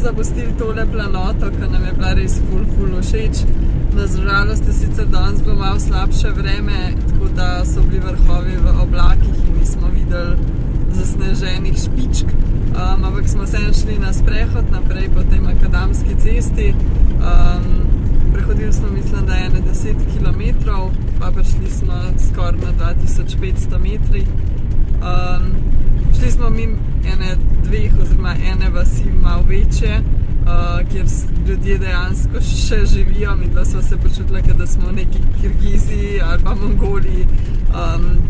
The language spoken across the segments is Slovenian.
zapustili tole planoto, ki nam je bila res ful všeč. Na žalost je sicer danes bilo malo slabše vreme, tako da so bili vrhovi v oblakih in nismo videli zasneženih špičk. Ampak smo se šli na sprehod naprej po tej makadamski cesti. Prehodili smo, mislim, da je 10 km, pa prišli smo skoraj na 2500 metri. Šli smo mimo ene vasi malo večje, kjer ljudje dejansko še živijo. Midva sva se počutila, da smo v neki Kirgiziji ali pa Mongoliji,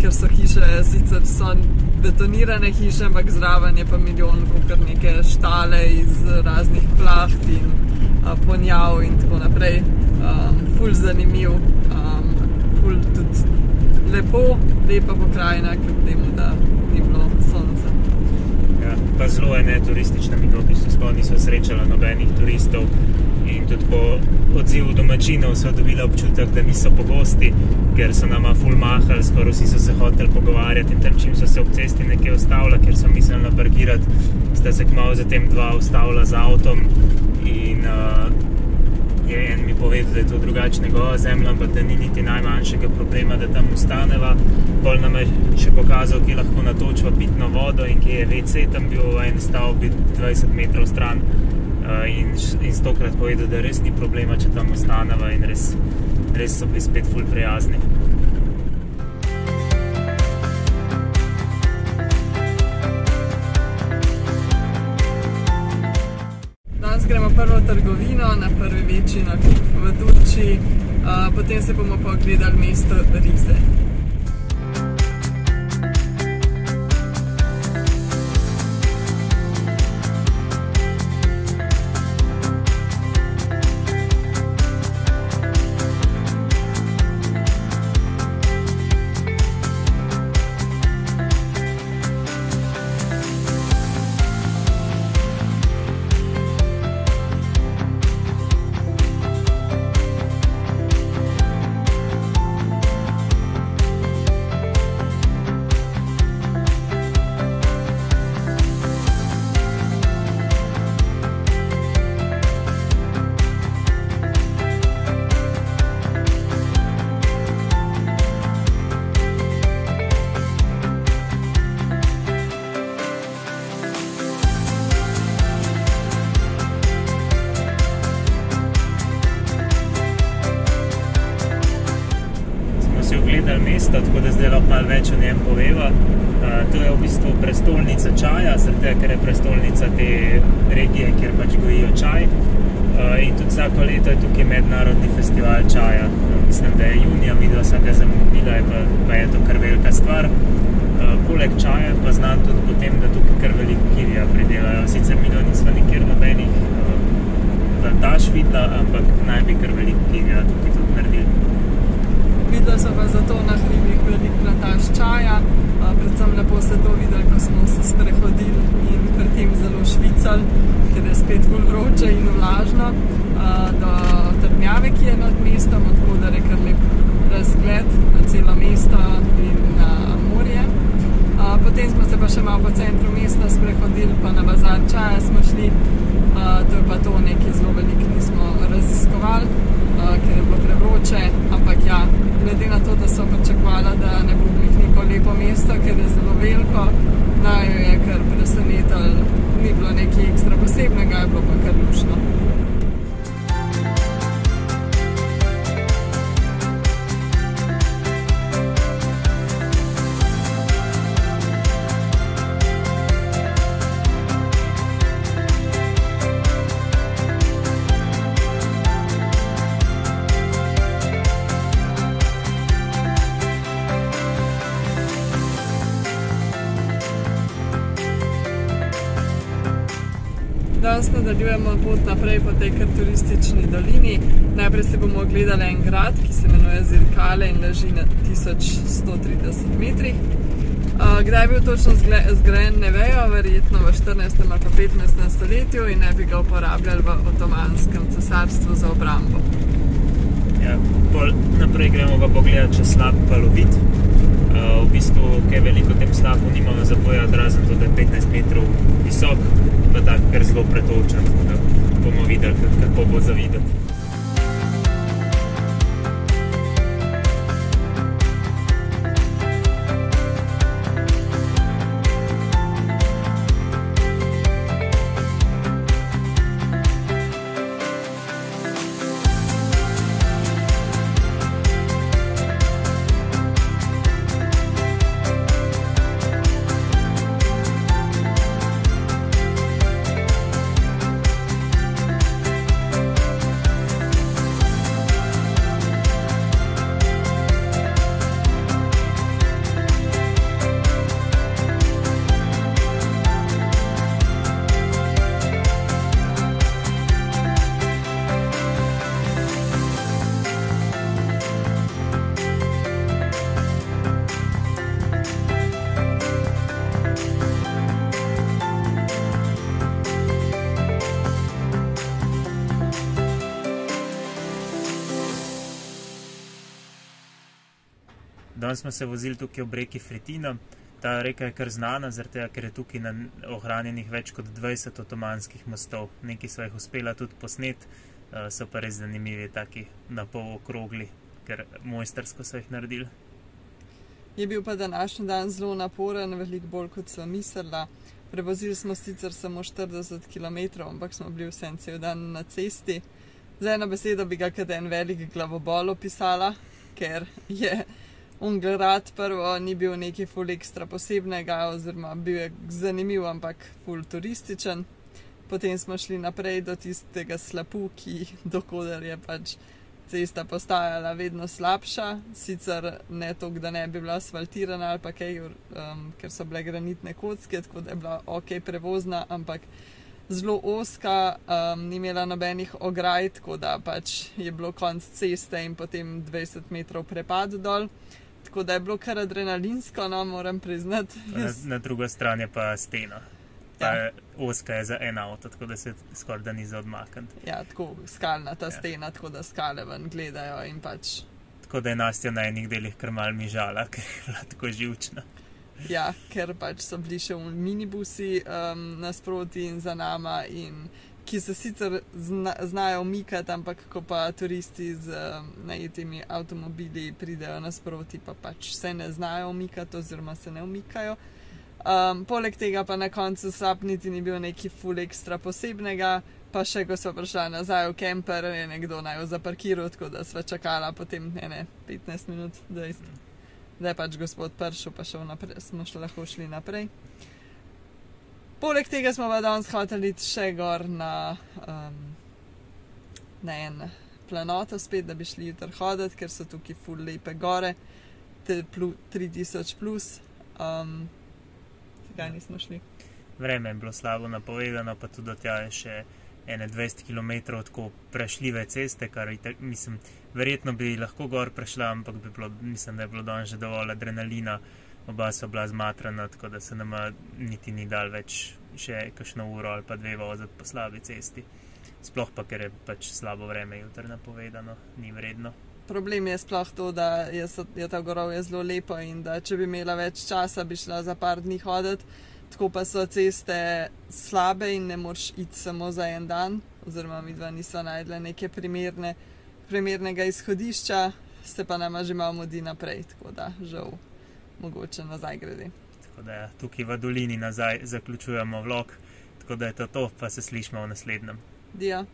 ker so hiše, sicer so betonirane hiše, ampak zraven je pa milijon kakor neke štale iz raznih plaht in ponjav in tako naprej. Ful zanimiv, ful tudi lepa pokrajina, kljub temu, da ni bilo sonca. Ja, pa zelo je neturistična, mi v bistvu sploh nismo srečali nobenih turistov in tudi po odzivu domačinov so dobili občutek, da niso pogosti, ker so nama ful mahali, skoraj vsi so se hoteli pogovarjati in tam čim so se ob cesti nekje ustavila, ker so mislili naparkirati, sta se kmalu zatem dva ustavila z avtom in je en mi povedal, da je to drugače njegova zemlja, ampak da ni niti najmanjšega problema, da tam ustaneva. Pol nam je še pokazal, kje lahko natočiva pitno vodo in kje je WC tam bil v eni stavbi 20 metrov stran in stokrat povedal, da res ni problema, če tam ustaneva in res so bili spet ful prijazni. Gremo prvo v trgovino, na prvi večji nakup v Turčiji, potem se bomo pa ogledali mesto Rize. Mesta, tako da zdaj lahko malo več o njem poveva. To je v bistvu prestolnica čaja, zaradi ker je prestolnica te regije, kjer pač gojijo čaj. In tudi vsako leto je tukaj mednarodni festival čaja. Mislim, da je junija, videla sem ga zamudila, pa je to kar velika stvar. Poleg čaja pa znam tudi potem, da tukaj kar veliko kivija pridelajo. Sicer mi nismo nikjer nobenih plantaž videla, ampak naj bi kar veliko kivija tukaj tudi naredili. Videla so pa zato na hribih veliko plantaž čaja, predvsem lepo se to videli, ko smo se sprehodili in pri tem zelo švicali, ker je spet ful vroče in vlažno, do trdnjave, ki je nad mestom, tako da je kar lep razgled na celo mesto in na morje. Potem smo se pa še malo po centru mesta sprehodili, pa na bazar čaja smo šli, to je pa to nekaj zelo veliko nismo raziskovali, ker je bilo prevroče, ampak ja, glede na to, da so pričakovali, da ne bo neko lepo mesto, ker je zelo veliko, naju je kar presenetilo, ni bilo nekaj ekstra posebnega, je bilo pa kar luštno. Danes nadaljujemo pot naprej po tej kar turistični dolini. Najprej se bomo ogledali en grad, ki se imenuje Zirkale in leži na 1130 metrih. Kdaj je bil točno zgrajen, ne vejo, verjetno v 14. ali pa 15. stoletju in ne bi ga uporabljali v Otomanskem cesarstvu za obrambo. Ja, naprej gremo pa pogledati čez slap Palovit. V bistvu, kaj veliko tem znakov nimamo za povedati, razen to, da je 15 metrov visok, pa tak, ker zelo pretočen, tako da bomo videli, kako bo za videti. Danes smo se vozili tukaj ob reki Fretina. Ta reka je kar znana, zaradi tega, ker je tukaj ohranjenih več kot 20 otomanskih mostov. Nekaj sva jih uspela tudi posnet, so pa res zanimivi, taki na pol okrogli, ker mojstersko so jih naredili. Je bil pa današnji dan zelo naporen, veliko bolj kot sva mislila. Prevozili smo sicer samo 40 km, ampak smo bili vsem cel dan na cesti. Z eno besedo bi ga kot en velik glavobol opisala, ker je Ungarad prvo ni bil nekaj ful ekstra posebnega, oziroma bil je zanimiv, ampak ful turističen. Potem smo šli naprej do tistega slapu, dokoder je pač cesta postajala vedno slabša, sicer ne toliko, da ne bi bila asfaltirana ali pa kaj, ker so bile granitne kocke, tako da je bila ok prevozna, ampak zelo ozka, ni imela nobenih ograj, tako da pač je bilo konc ceste in potem 20 metrov prepad dol. Tako da je bilo kar adrenalinsko, no, moram priznati. Na drugo stran je pa stena. Pa ja. Ozka je za en avto, tako da se skoraj da ni za odmakniti. Ja, tako skalnata stena, tako da skale ven gledajo in pač... Tako da je Nastja na enih delih kar malo mižala, ker je bila tako živčna. Ja, ker pač so bili še minibusi nasproti in za nama, in ki se sicer znajo umikati, ampak ko pa turisti z najetimi avtomobili pridejo nasproti, pa pač se ne znajo umikati oziroma se ne umikajo. Poleg tega pa na koncu slap niti ni bil neki ful ekstra posebnega, pa še ko smo prišla nazaj v kemper, je nekdo naj jo zaparkiral, tako da sva čakala potem 15 minut, da je pač gospod prišel, pa smo lahko šli naprej. Poleg tega smo pa danes hoteli še gor na en planoto spet, da bi šli jutri hoditi, ker so tukaj ful lepe gore, 3000 plus. Zakaj nismo šli? Vreme je bilo slabo napovedano, pa tudi do tja je še 20 km tako prešljive ceste, kar mislim, verjetno bi lahko gor prešla, ampak mislim, da je bilo danes že dovolj adrenalina. Oba so bila zmatrana, tako da se nama niti ni dal več še kakšno uro ali pa 2 voziti po slabi cesti. Sploh pa, ker je pač slabo vreme jutri napovedano, ni vredno. Problem je sploh to, da je ta gorovje zelo lepo in da če bi imela več časa, bi šla za par dni hoditi, tako pa so ceste slabe in ne moreš iti samo za en dan, oziroma midva nisva najdla neke primernega izhodišča, se pa nama že malo mudi naprej, tako da žal mogoče nazaj grede. Tako da tukaj v dolini nazaj zaključujemo vlog, tako da je to, pa se slišimo v naslednjem. Dio.